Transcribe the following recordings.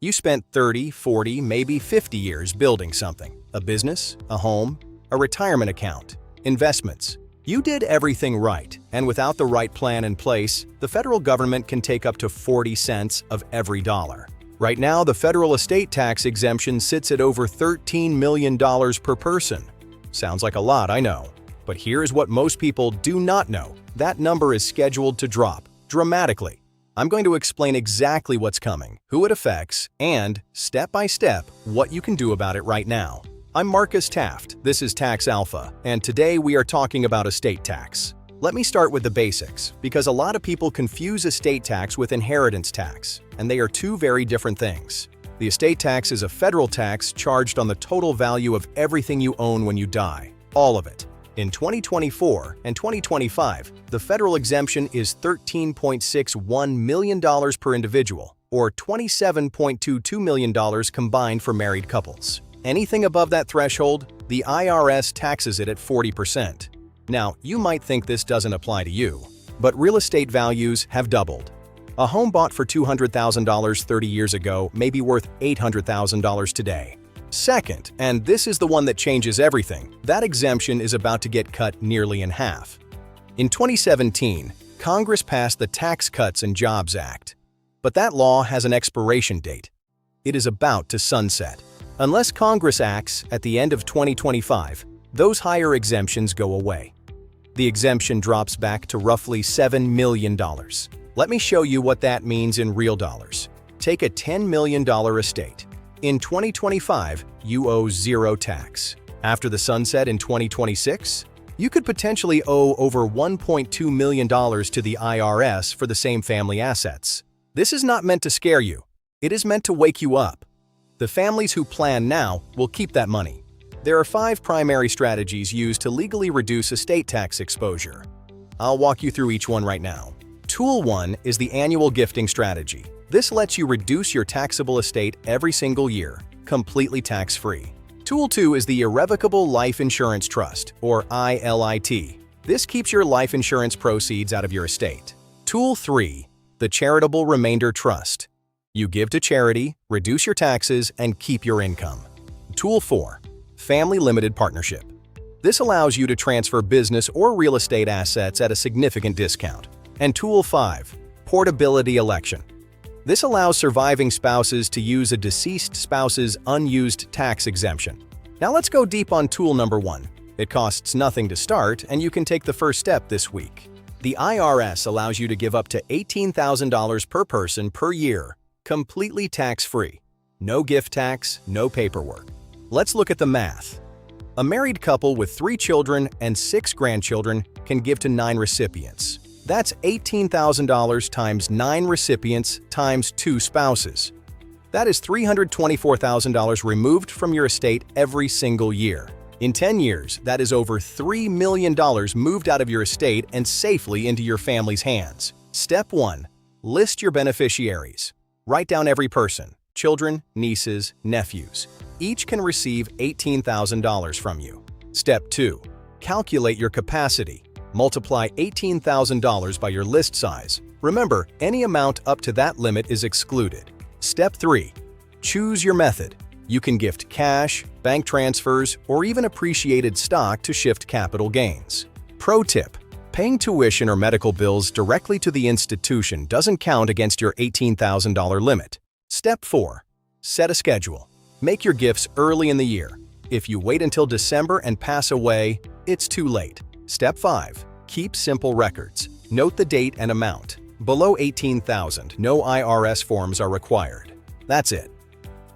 You spent 30, 40, maybe 50 years building something: a business, a home, a retirement account, investments. You did everything right, and without the right plan in place, the federal government can take up to 40 cents of every dollar. Right now, the federal estate tax exemption sits at over $13 million per person. Sounds like a lot, I know. But here's what most people do not know. That number is scheduled to drop dramatically. I'm going to explain exactly what's coming, who it affects, and, step by step, what you can do about it right now. I'm Marcus Taft, this is Tax Alpha, and today we are talking about estate tax. Let me start with the basics, because a lot of people confuse estate tax with inheritance tax, and they are two very different things. The estate tax is a federal tax charged on the total value of everything you own when you die, all of it. In 2024 and 2025, the federal exemption is $13.61 million per individual, or $27.22 million combined for married couples. Anything above that threshold, the IRS taxes it at 40%. Now, you might think this doesn't apply to you, but real estate values have doubled. A home bought for $200,000 30 years ago may be worth $800,000 today. Second, and this is the one that changes everything, that exemption is about to get cut nearly in half. In 2017, Congress passed the Tax Cuts and Jobs Act. But that law has an expiration date. It is about to sunset. Unless Congress acts at the end of 2025, those higher exemptions go away. The exemption drops back to roughly $7 million. Let me show you what that means in real dollars. Take a $10 million estate. In 2025, you owe zero tax. After the sunset in 2026, you could potentially owe over $1.2 million to the IRS for the same family assets. This is not meant to scare you. It is meant to wake you up. The families who plan now will keep that money. There are 5 primary strategies used to legally reduce estate tax exposure. I'll walk you through each one right now. Tool 1 is the annual gifting strategy. This lets you reduce your taxable estate every single year, completely tax-free. Tool 2 is the Irrevocable Life Insurance Trust, or ILIT. This keeps your life insurance proceeds out of your estate. Tool 3, the Charitable Remainder Trust. You give to charity, reduce your taxes, and keep your income. Tool 4, Family Limited Partnership. This allows you to transfer business or real estate assets at a significant discount. And Tool 5, Portability Election. This allows surviving spouses to use a deceased spouse's unused tax exemption. Now let's go deep on tool number 1. It costs nothing to start, and you can take the first step this week. The IRS allows you to give up to $18,000 per person per year, completely tax-free. No gift tax, no paperwork. Let's look at the math. A married couple with 3 children and 6 grandchildren can give to 9 recipients. That's $18,000 times 9 recipients times 2 spouses. That is $324,000 removed from your estate every single year. In 10 years, that is over $3 million moved out of your estate and safely into your family's hands. Step 1. List your beneficiaries. Write down every person: children, nieces, nephews. Each can receive $18,000 from you. Step 2. Calculate your capacity. Multiply $18,000 by your list size. Remember, any amount up to that limit is excluded. Step 3. Choose your method. You can gift cash, bank transfers, or even appreciated stock to shift capital gains. Pro tip: paying tuition or medical bills directly to the institution doesn't count against your $18,000 limit. Step 4. Set a schedule. Make your gifts early in the year. If you wait until December and pass away, it's too late. Step 5. Keep simple records. Note the date and amount. Below $18,000, no IRS forms are required. That's it.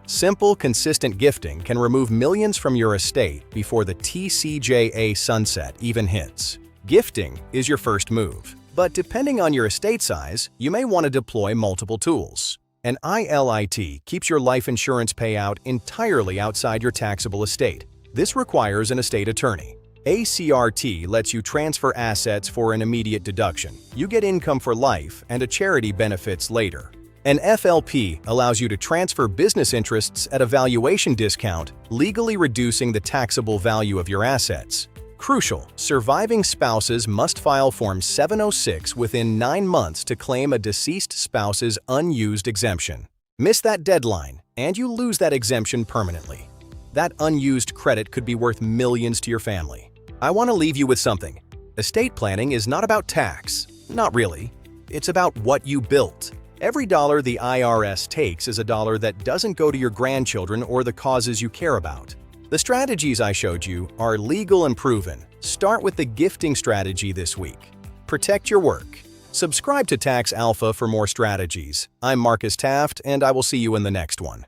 Simple, consistent gifting can remove millions from your estate before the TCJA sunset even hits. Gifting is your first move, but depending on your estate size, you may want to deploy multiple tools. An ILIT keeps your life insurance payout entirely outside your taxable estate. This requires an estate attorney. A CRT lets you transfer assets for an immediate deduction. You get income for life and a charity benefits later. An FLP allows you to transfer business interests at a valuation discount, legally reducing the taxable value of your assets. Crucial: surviving spouses must file Form 706 within 9 months to claim a deceased spouse's unused exemption. Miss that deadline, and you lose that exemption permanently. That unused credit could be worth millions to your family. I want to leave you with something. Estate planning is not about tax. Not really. It's about what you built. Every dollar the IRS takes is a dollar that doesn't go to your grandchildren or the causes you care about. The strategies I showed you are legal and proven. Start with the gifting strategy this week. Protect your work. Subscribe to Tax Alpha for more strategies. I'm Marcus Taft, and I will see you in the next one.